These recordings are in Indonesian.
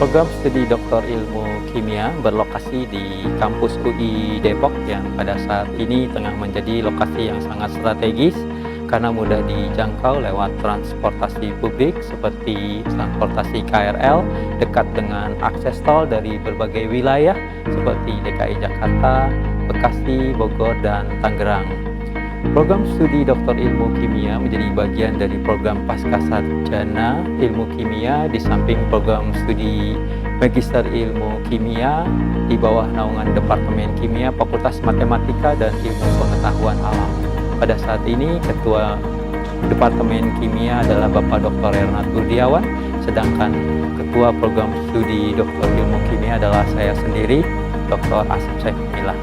Program studi Doktor Ilmu Kimia berlokasi di kampus UI Depok yang pada saat ini tengah menjadi lokasi yang sangat strategis karena mudah dijangkau lewat transportasi publik seperti transportasi KRL, dekat dengan akses tol dari berbagai wilayah seperti DKI Jakarta, Bekasi, Bogor, dan Tangerang. Program studi Doktor Ilmu Kimia menjadi bagian dari program Pascasarjana Ilmu Kimia di samping program studi Magister Ilmu Kimia di bawah naungan Departemen Kimia Fakultas Matematika dan Ilmu Pengetahuan Alam. Pada saat ini Ketua Departemen Kimia adalah Bapak Dr. Ernad Burdiawan, sedangkan Ketua Program Studi Doktor Ilmu Kimia adalah saya sendiri, Dr. Asep Saifullah.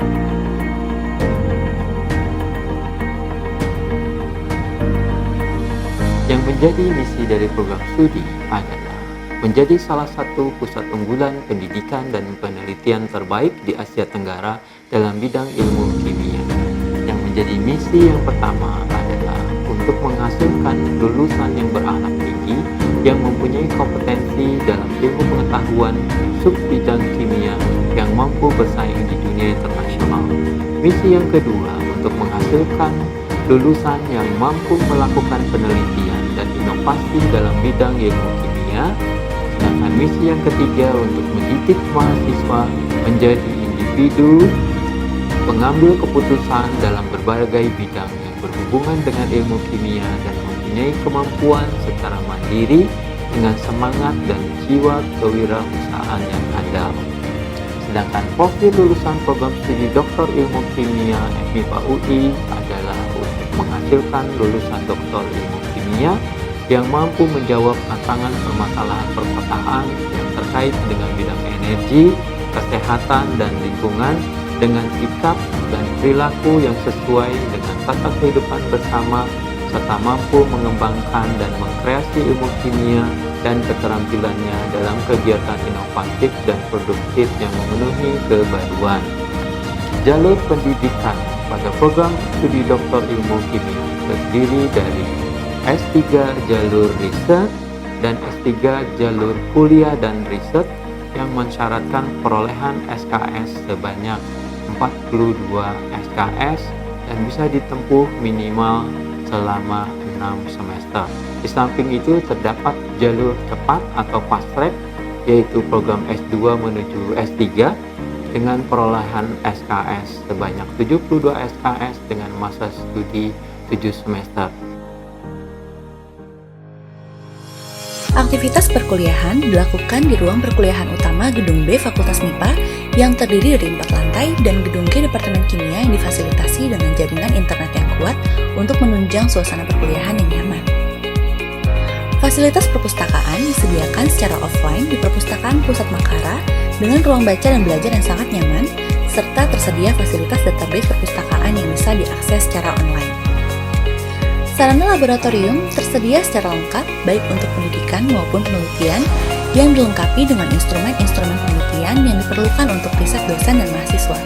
Yang menjadi misi dari program studi adalah menjadi salah satu pusat unggulan pendidikan dan penelitian terbaik di Asia Tenggara dalam bidang ilmu kimia. Yang menjadi misi yang pertama adalah untuk menghasilkan lulusan yang berakhlak tinggi yang mempunyai kompetensi dalam ilmu pengetahuan sub bidang kimia yang mampu bersaing di dunia internasional. Misi yang kedua untuk menghasilkan lulusan yang mampu melakukan penelitian dan inovasi dalam bidang ilmu kimia. Sedangkan misi yang ketiga untuk mendidik mahasiswa menjadi individu pengambil keputusan dalam berbagai bidang yang berhubungan dengan ilmu kimia dan mempunyai kemampuan secara mandiri dengan semangat dan jiwa kewirausahaan yang andal. Sedangkan profil lulusan program studi Doktor Ilmu Kimia FMIPA UI adalah untuk menghasilkan lulusan Doktor Ilmu Kimia yang mampu menjawab tantangan permasalahan perkotaan yang terkait dengan bidang energi, kesehatan, dan lingkungan dengan sikap dan perilaku yang sesuai dengan tata kehidupan bersama serta mampu mengembangkan dan mengkreasi ilmu kimia dan keterampilannya dalam kegiatan inovatif dan produktif yang memenuhi kebaruan. Jalur pendidikan pada program studi Doktor Ilmu Kimia terdiri dari S3 jalur riset dan S3 jalur kuliah dan riset yang mensyaratkan perolehan SKS sebanyak 42 SKS dan bisa ditempuh minimal selama 6 semester. Di samping itu terdapat jalur cepat atau fast track yaitu program S2 menuju S3 dengan perolehan SKS sebanyak 72 SKS dengan masa studi 7 semester. Aktivitas perkuliahan dilakukan di ruang perkuliahan utama Gedung B Fakultas MIPA yang terdiri dari 4 lantai dan Gedung G Departemen Kimia yang difasilitasi dengan jaringan internet yang kuat untuk menunjang suasana perkuliahan yang nyaman. Fasilitas perpustakaan disediakan secara offline di Perpustakaan Pusat Makara dengan ruang baca dan belajar yang sangat nyaman, serta tersedia fasilitas database perpustakaan yang bisa diakses secara online. Sarana laboratorium tersedia secara lengkap baik untuk pendidikan maupun penelitian yang dilengkapi dengan instrumen-instrumen penelitian yang diperlukan untuk riset dosen dan mahasiswa.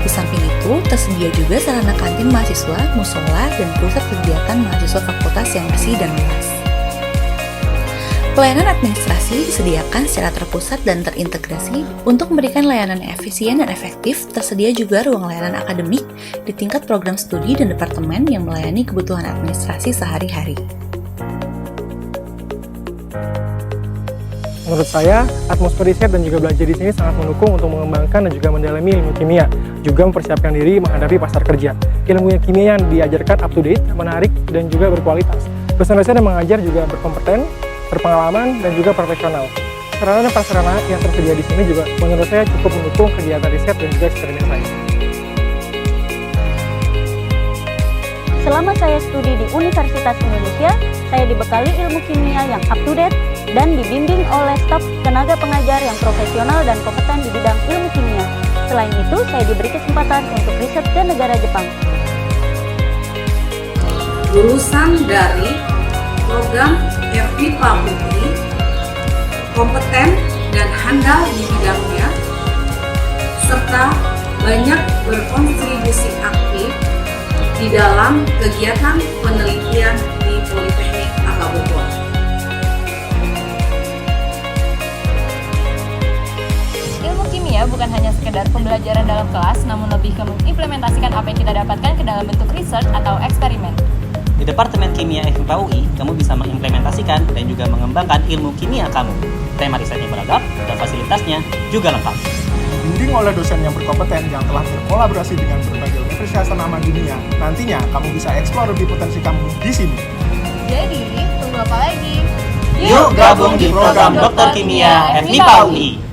Di samping itu, tersedia juga sarana kantin mahasiswa, musola, dan pusat kegiatan mahasiswa fakultas yang bersih dan luas. Pelayanan administrasi disediakan secara terpusat dan terintegrasi untuk memberikan layanan yang efisien dan efektif. Tersedia juga ruang layanan akademik di tingkat program studi dan departemen yang melayani kebutuhan administrasi sehari-hari. Menurut saya, atmosfer riset dan juga belajar di sini sangat mendukung untuk mengembangkan dan juga mendalami ilmu kimia, juga mempersiapkan diri menghadapi pasar kerja. Ilmu kimia yang diajarkan up to date, menarik, dan juga berkualitas. Dosen-dosen yang mengajar juga berkompeten, berpengalaman, dan juga profesional. Sarana dan prasarana yang tersedia di sini juga menurut saya cukup mendukung kegiatan riset dan juga eksperimen saya. Selama saya studi di Universitas Indonesia, saya dibekali ilmu kimia yang up to date dan dibimbing oleh staf tenaga pengajar yang profesional dan kompeten di bidang ilmu kimia. Selain itu, saya diberi kesempatan untuk riset ke negara Jepang. Lulusan dari program FMIPA UI kompeten dan handal di bidangnya, serta banyak berkontribusi aktif di dalam kegiatan penelitian di Politeknik Bogor. kimia bukan hanya sekedar pembelajaran dalam kelas, namun lebih ke mengimplementasikan apa yang kita dapatkan ke dalam bentuk research atau eksperimen. Di Departemen Kimia FMIPA UI, kamu bisa mengimplementasikan dan juga mengembangkan ilmu kimia kamu. Tema risetnya beragam dan fasilitasnya juga lengkap. Dibimbing oleh dosen yang berkompeten yang telah berkolaborasi dengan berbagai universitas ternama dunia, nantinya kamu bisa eksplor lebih potensi kamu di sini. Jadi, tunggu apa lagi? Yuk gabung di program Dokter Kimia FMIPA UI.